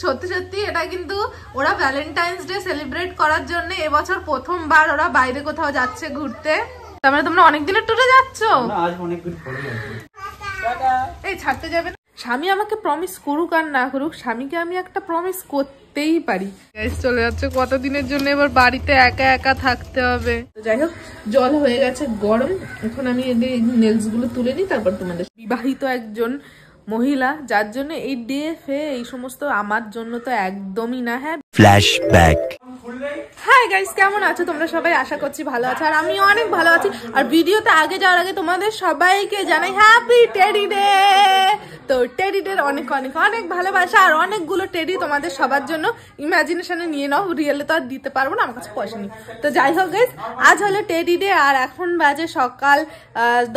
সত্যি সত্যি এটা কিন্তু ওরা ভ্যালেন্টাইন্স ডে সেলিব্রেট করার জন্য এবছর প্রথমবার ওরা বাইরে কোথাও যাচ্ছে ঘুরতে। তার মানে তোমরা অনেক দিনের ট্যুরে যাচ্ছ? এই ছাড়তে যাবে না। স্বামী আমাকে প্রমিস করুক আর না করুক, স্বামীকে আমি একটা প্রমিস করতেই পারি। চলে যাচ্ছে কতদিনের জন্য এবার বাড়িতে একা একা থাকতে হবে। যাই হোক, জল হয়ে গেছে গরম, এখন আমি নেলস গুলো তুলে নিই, তারপর তোমাদের। বিবাহিত একজন মহিলা, যার জন্য এই ডে এই সমস্ত আমার জন্য তো একদমই না। হ্যাঁ, ফ্ল্যাশব্যাক। হাই গাইস, কেমন আছো তোমরা সবাই? আশা করছি ভালো আছো, আর আমি অনেক ভালো আছি। আর ভিডিওতে আগে যাওয়ার আগে তোমাদের সবাইকে জানাই হ্যাপি টেডি ডে। তো টেডি ডে অনেক অনেক অনেক ভালোবাসা, আর অনেকগুলো টেডি তোমাদের সবার জন্য ইমাজিনেশনে নিয়ে নাও, রিয়েলে তো আর দিতে পারবো না, আমার কাছে পয়সা নেই। তো যাই হোক গাইস, আজ হলো টেডি ডে, আর এখন বাজে সকাল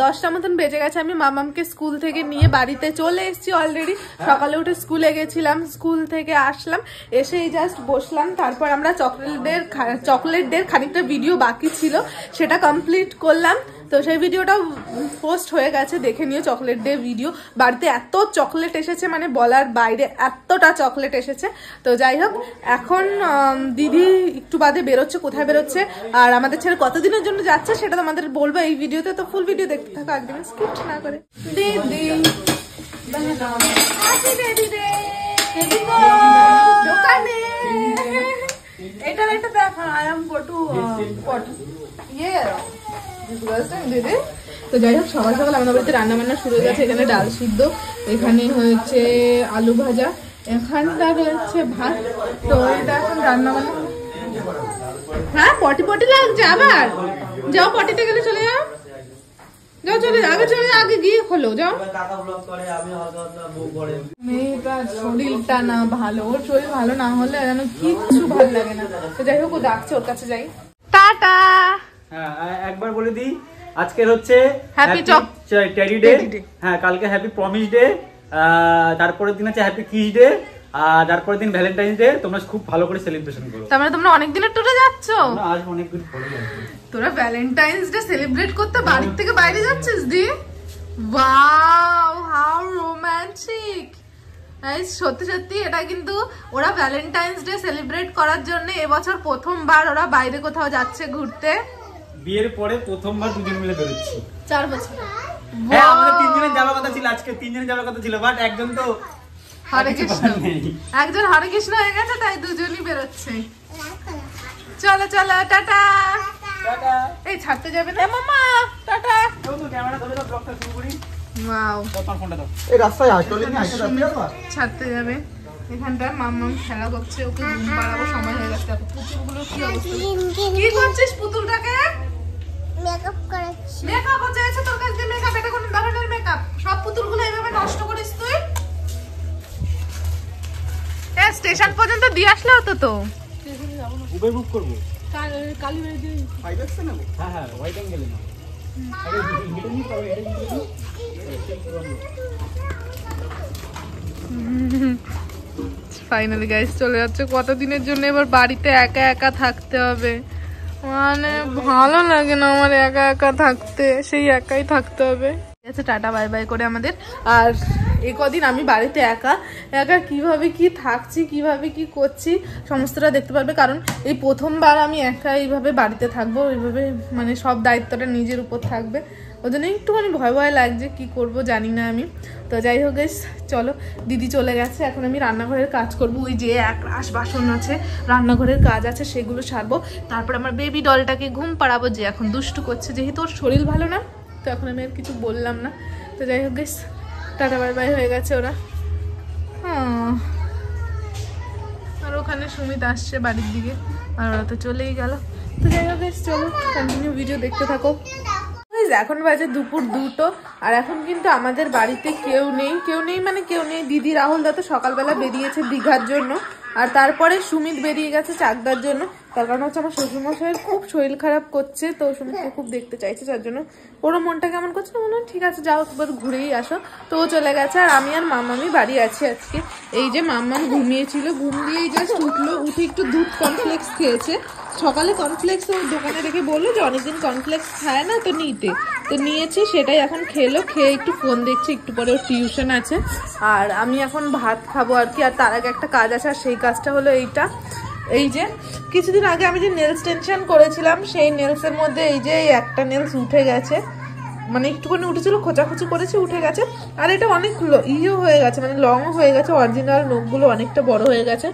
10টা মতন বেজে গেছে। আমি মামামকে স্কুল থেকে নিয়ে বাড়িতে চলে এসেছি অলরেডি। সকালে উঠে স্কুলে গেছিলাম, স্কুল থেকে আসলাম, এসেই জাস্ট বসলাম। তারপর আমরা চকলেট ডে খানিকটা ভিডিও বাকি ছিল, সেটা কমপ্লিট করলাম। তো সেই ভিডিওটাও পোস্ট হয়ে গেছে, দেখে নিও। চকলেট ডে ভিডিও, বাড়িতে এত চকলেট এসেছে মানে বলার বাইরে, এতটা চকলেট এসেছে। তো যাই হোক, এখন দিদি একটু বাদে বেরোচ্ছে। কোথায় বেরোচ্ছে আর আমাদের ছেলে কতদিনের জন্য যাচ্ছে সেটা তোমাদের বলবো এই ভিডিওতে। তো ফুল ভিডিও দেখতে থাকো, একদম স্কিপ না করে। দিদি দোকানে এটা দেখো, আরাম পটু দিদি। তো যাই হোক, সকাল সকাল আমাদের বাড়িতে রান্না বান্না শুরু হয়ে গেছে। এখানে ডাল সিদ্ধ, এখানে হয়েছে আলু ভাজা, এখানটা রয়েছে ভাত। তো এটা এখন রান্না বান্না। হ্যাঁ, পটি লাগছে আবার। যাও, পটিতে গেলে চলে যাও, যাও চলে আগে চলে আগে গিয়ে খোলো, যাও। মেয়েটার শরীরটা না ভালো, ওর শরীর ভালো না হলে যেন কিচ্ছু ভালো লাগে না। তো যাই হোক, ও ডাকছে, ওর কাছে যাই। টাটা। হ্যাঁ, একবার বলে দিই, আজকে হচ্ছে হ্যাপি টেডি ডে। হ্যাঁ, কালকে হ্যাপি প্রমিস ডে, তারপরের দিন আছে হ্যাপি কিস ডে, আর তারপরের দিন ভ্যালেন্টাইন্স ডে। তোমরা খুব ভালো করে সেলিব্রেশন করো। তার মানে তোমরা অনেক দিনের ট্যুরে যাচ্ছ? আজ অনেক দিন পরে যাচ্ছি। তোরা ভ্যালেন্টাইন্স ডে সেলিব্রেট করতে বাড়ি থেকে বাইরে যাচ্ছিস দি? Wow, how romantic. সত্যি সত্যি এটা কিন্তু ওরা ভ্যালেন্টাইন্স ডে সেলিব্রেট করার জন্য এবছর প্রথমবার ওরা বাইরে কোথাও যাচ্ছে ঘুরতে। বিয়ের পরে প্রথমবার দুজন মিলে বেরোচ্ছি। 4 বছর। হ্যাঁ, আমাদের 3 জনের যাওয়ার কথা ছিল, আজকে 3 জনের যাওয়ার কথা ছিল, বাট একজন তো হরে কৃষ্ণ, একজন হরে কৃষ্ণ হয়ে গেছে, তাই দুজনই বেরোচ্ছে। চলো চলো, টাটা। টাটা। এই ছাড়তে যাবে না মামা? টাটা। ক্যামেরা ধরে দাও, ব্লগটা শুরু করি। ওয়াও, কত ফোনটা দাও। এই রাস্তায় আসলে নি আসতে যাবে, ছাড়তে যাবে। এখানটা মাম্মাম খেলা করছে, ওকে ঘুম পাড়াবো, সময় হয়ে গেছে। পুতুলগুলো কি অবস্থা? কি করছিস পুতুলটাকে? মেকআপ করাচ্ছি। মেকআপ হচ্ছে তোর কাছে দিয়ে মেকআপ? এটা কোন ধরনের মেকআপ? সব পুতুলগুলো এইভাবে নষ্ট করিস তুই? স্টেশন পর্যন্ত দিয়ে আসলে হতো তো। উবের বুক করব। কালীবাড়ি দিয়ে 5x নেব। হ্যাঁ হ্যাঁ, ওয়াইড অ্যাঙ্গেলে না। আরে ভিডিও নি পাবে, এটা ভিডিও। ফাইনালি গাইস চলে যাচ্ছে। কতদিনের জন্য এবার বাড়িতে একা একা থাকতে হবে, মানে ভালো লাগে না আমার একা একা থাকতে, সেই একাই থাকতে হবে। টাটা বাই বাই করে আমাদের। আর এই কদিন আমি বাড়িতে একা একা কিভাবে কি থাকছি, কিভাবে কি করছি সমস্তটা দেখতে পারবে, কারণ এই প্রথমবার আমি একা এইভাবে বাড়িতে থাকবো, এইভাবে মানে সব দায়িত্বটা নিজের উপর থাকবে। ওই জন্য একটুখানি ভয় ভয় লাগছে, কি করব জানি না আমি। তো যাই হোক গাইস, চলো, দিদি চলে গেছে, এখন আমি রান্নাঘরের কাজ করব। ওই যে এক রাশ বাসন আছে, রান্নাঘরের কাজ আছে, সেগুলো সারবো। তারপর আমার বেবি ডলটাকে ঘুম পাড়াবো, যে এখন দুষ্টু করছে, যেহেতু ওর শরীর ভালো না, তো এখন আমি আর কিছু বললাম না। তো যাই হোক গাইস, টাটা বাই বাই হয়ে গেছে ওরা। আর ওখানে সুমিত আসছে বাড়ির দিকে, আর ওরা তো চলেই গেল। তো যাই হোক গাইস, চলো কন্টিনিউ ভিডিও দেখতে থাকো। এখন বাজে দুপুর 2টো, আর এখন কিন্তু আমাদের বাড়িতে কেউ নেই মানে কেউ নেই। দিদি রাহুল দা তো সকালবেলা বেরিয়েছে দীঘার জন্য, আর তারপরে সুমিত বেরিয়ে গেছে চাকদার জন্য। তার কারণ হচ্ছে আমার শ্বশুরমশাইয়ের খুব শরীর খারাপ করছে, তো সুমিতকে খুব দেখতে চাইছে, যার জন্য ওরও মনটা কেমন করছে। মনে হয় ঠিক আছে, যাও একবার ঘুরেই আসো। তো ও চলে গেছে, আর আমি আর মাম্মামি বাড়ি আছি আজকে। এই যে মাম্মাম ঘুমিয়েছিল, ঘুম দিয়েই জাস্ট উঠলো, উঠে একটু দুধ কর্নফ্লেক্স খেয়েছে। সকালে কর্নফ্লেক্স ওর দোকানে রেখে বললো যে অনেকদিন কর্নফ্লেক্স খায় না, তো নিতে, তো নিয়েছি, সেটাই এখন খেয়ে খেলো, খেয়ে একটু ফোন দেখছি, একটু পরে ওর টিউশন আছে। আর আমি এখন ভাত খাবো আর কি। আর তার আগে একটা কাজ আছে, আর সেই কাজটা হলো এইটা, এই যে কিছুদিন আগে আমি যে নেলস টেনশন করেছিলাম, সেই নেলসের মধ্যে এই যে একটা নেলস উঠে গেছে, মানে একটুখানি উঠেছিল, খোঁচাখুচি করেছে, উঠে গেছে। আর এটা অনেক ইও হয়ে গেছে, মানে লং হয়ে গেছে, অরিজিনাল নখগুলো অনেকটা বড় হয়ে গেছে।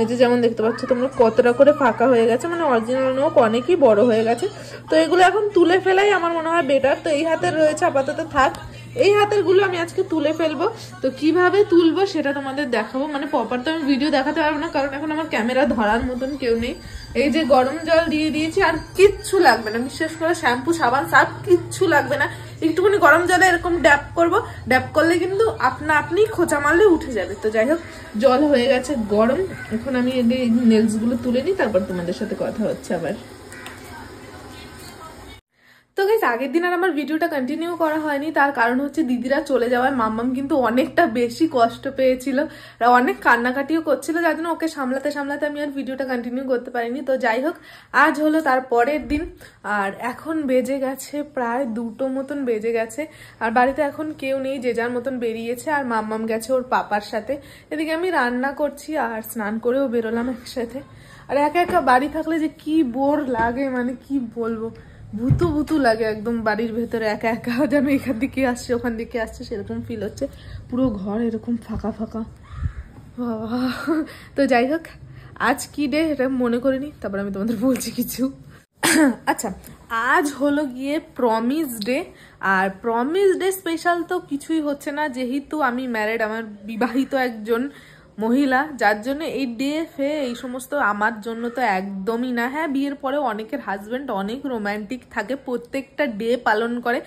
এই যে যেমন দেখতে পাচ্ছ তোমরা কতটা করে ফাঁকা হয়ে গেছে, মানে অরিজিনাল নখ অনেকই বড় হয়ে গেছে। তো এগুলো এখন তুলে ফেলাই আমার মনে হয় বেটার। তো এই হাতের রয়েছে, আপাতত থাক। এই হাতের গুলো আমি আজকে তুলে ফেলবো। তো কিভাবে তুলবো সেটা তোমাদের দেখাবো, মানে প্রপার তো আমি ভিডিও দেখাতে পারবো না, কারণ এখন আমার ক্যামেরা ধরার মতন কেউ নেই। এই যে গরম জল দিয়ে দিয়েছি, আর কিচ্ছু লাগবে না, বিশেষ করে শ্যাম্পু সাবান সার্ফ কিচ্ছু লাগবে না। একটুখানি গরম জলে এরকম ড্যাপ করবো, ড্যাপ করলে কিন্তু আপনি খোঁচা মারলে উঠে যাবে। তো যাই হোক, জল হয়ে গেছে গরম, এখন আমি এই নেলস গুলো তুলে নিই, তারপর তোমাদের সাথে কথা হচ্ছে আবার। তো গাইস, আগের দিন আর আমার ভিডিওটা কন্টিনিউ করা হয়নি, তার কারণ হচ্ছে দিদিরা চলে যাওয়ায় মাম্মাম কিন্তু অনেকটা বেশি কষ্ট পেয়েছিল, আর অনেক কান্নাকাটিও করছিল, যার জন্য ওকে সামলাতে সামলাতে আমি আর ভিডিওটা কন্টিনিউ করতে পারিনি। তো যাই হোক, আজ হলো তার পরের দিন, আর এখন বেজে গেছে প্রায় 2টো মতন বেজে গেছে। আর বাড়িতে এখন কেউ নেই, যে যার মতন বেরিয়েছে, আর মাম্মাম গেছে ওর পাপার সাথে। এদিকে আমি রান্না করছি, আর স্নান করেও বেরোলাম একসাথে। আর একা একা বাড়ি থাকলে যে কি বোর লাগে, মানে কি বলবো, ভূতু ভূতু লাগে একদম বাড়ির ভেতরে একা একা, যেন এখান দিকে আসছে ওখান দিকে আসছে সেরকম ফিল হচ্ছে, পুরো ঘর এরকম ফাঁকা ফাঁকা। তো যাই হোক, আজ কি ডে এটা মনে করিনি, তারপর আমি তোমাদের বলছি কিছু। আচ্ছা, আজ হলো গিয়ে প্রমিস ডে। আর প্রমিস ডে স্পেশাল তো কিছুই হচ্ছে না, যেহেতু আমি ম্যারিড, আমার বিবাহিত একজন মহিলা, যার জন্য এই ডে ফে এই সমস্ত আমার জন্য তো একদমই না। হ্যাঁ, বিয়ের পরেও অনেকের হাজব্যান্ড অনেক রোম্যান্টিক থাকে, প্রত্যেকটা ডে পালন করে,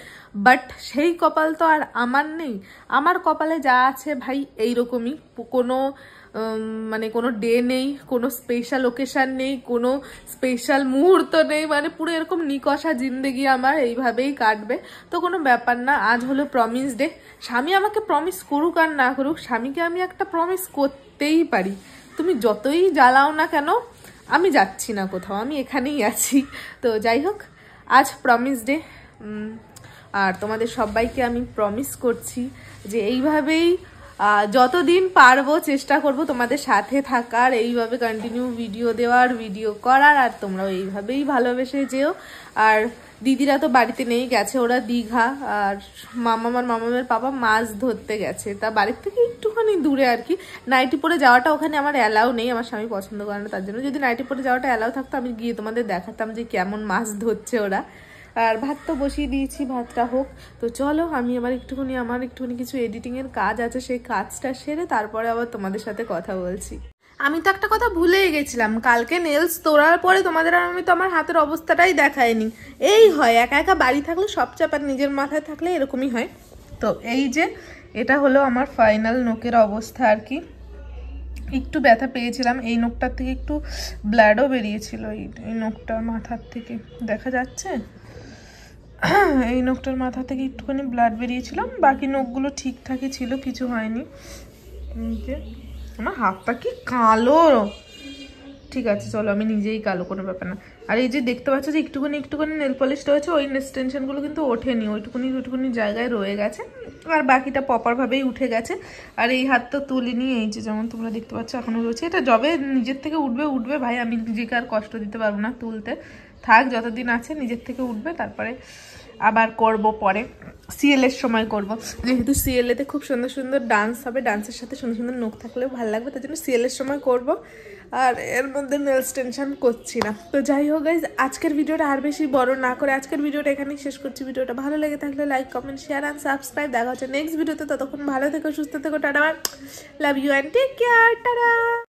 বাট সেই কপাল তো আর আমার নেই। আমার কপালে যা আছে ভাই এইরকমই, কোনো মানে কোনো ডে নেই, কোনো স্পেশাল ওকেশন নেই, কোনো স্পেশাল মুহূর্ত নেই, মানে পুরো এরকম নিকষা জিন্দেগি আমার এইভাবেই কাটবে। তো কোনো ব্যাপার না, আজ হলো প্রমিস ডে। স্বামী আমাকে প্রমিস করুক আর না করুক, স্বামীকে আমি একটা প্রমিস করতেই পারি, তুমি যতই জ্বালাও না কেন, আমি যাচ্ছি না কোথাও, আমি এখানেই আছি। তো যাই হোক, আজ প্রমিস ডে, আর তোমাদের সবাইকে আমি প্রমিস করছি যে এইভাবেই যতদিন পারবো চেষ্টা করব তোমাদের সাথে থাকার, এইভাবে কন্টিনিউ ভিডিও দেওয়ার, ভিডিও করার, আর তোমরাও এইভাবেই ভালোবেসে যেও। আর দিদিরা তো বাড়িতে নেই, গেছে ওরা দীঘা, আর মামামের পাপা মাছ ধরতে গেছে, তা বাড়ির থেকে একটুখানি দূরে আর কি। নাইটি পরে যাওয়াটা ওখানে আমার অ্যালাউ নেই, আমার স্বামী পছন্দ করে না, তার জন্য যদি নাইটি পরে যাওয়াটা অ্যালাউ থাকতো আমি গিয়ে তোমাদের দেখাতাম যে কেমন মাছ ধরছে ওরা। আর ভাত তো বসিয়ে দিয়েছি, ভাতটা হোক। তো চলো, আমি আমার একটুখানি কিছু এডিটিংয়ের কাজ আছে, সেই কাজটা সেরে তারপরে আবার তোমাদের সাথে কথা বলছি। আমি তো একটা কথা ভুলেই গেছিলাম, কালকে নেলস তোড়ার পরে তোমাদের আর আমি তো আমার হাতের অবস্থাটাই দেখাইনি। এই হয়, একা একা বাড়ি থাকলে সব চাপ আর নিজের মাথায় থাকলে এরকমই হয়। তো এই যে এটা হলো আমার ফাইনাল নখের অবস্থা আর কি। একটু ব্যথা পেয়েছিলাম, এই নখটার থেকে একটু ব্লাডও বেরিয়েছিল, এই নখটার মাথার থেকে দেখা যাচ্ছে, এই নখটার মাথা থেকে একটুখানি ব্লাড বেরিয়েছিলাম, বাকি নখগুলো ঠিকঠাকই ছিল, কিছু হয়নি। আমার হাতটা কি কালো, ঠিক আছে চলো আমি নিজেই কালো, কোনো ব্যাপার না। আর এই যে দেখতে পাচ্ছ যে একটুখানি নেল পলিশ রয়েছে, ওই এক্সটেনশনগুলো কিন্তু ওঠেনি, ওইটুকুনি জায়গায় রয়ে গেছে, আর বাকিটা প্রপারভাবেই উঠে গেছে। আর এই হাত তো তুলিনি, এই যে যেমন তোমরা দেখতে পাচ্ছ এখনো রয়েছে, এটা যবে নিজের থেকে উঠবে ভাই, আমি নিজেকে আর কষ্ট দিতে পারবো না, তুলতে থাক যতদিন আছে, নিজের থেকে উঠবে, তারপরে আবার করব পরে, সিএল এর সময় করব, যেহেতু সিএল এতে খুব সুন্দর সুন্দর ডান্স হবে, ডান্সের সাথে সুন্দর সুন্দর নখ থাকলেও ভালো লাগবে, তার জন্য সিএল এর সময় করব। আর এর মধ্যে নেলস টেনশন করছি না। তো যাই হোক গাইজ, আজকের ভিডিওটা আর বেশি বড় না করে আজকের ভিডিওটা এখানেই শেষ করছি। ভিডিওটা ভালো লেগে থাকলে like, comment, share and subscribe. দেখা হচ্ছে নেক্সট ভিডিওতে, ততক্ষণ ভালো থেকো, সুস্থ থেকো, tata, love you and take care, tata.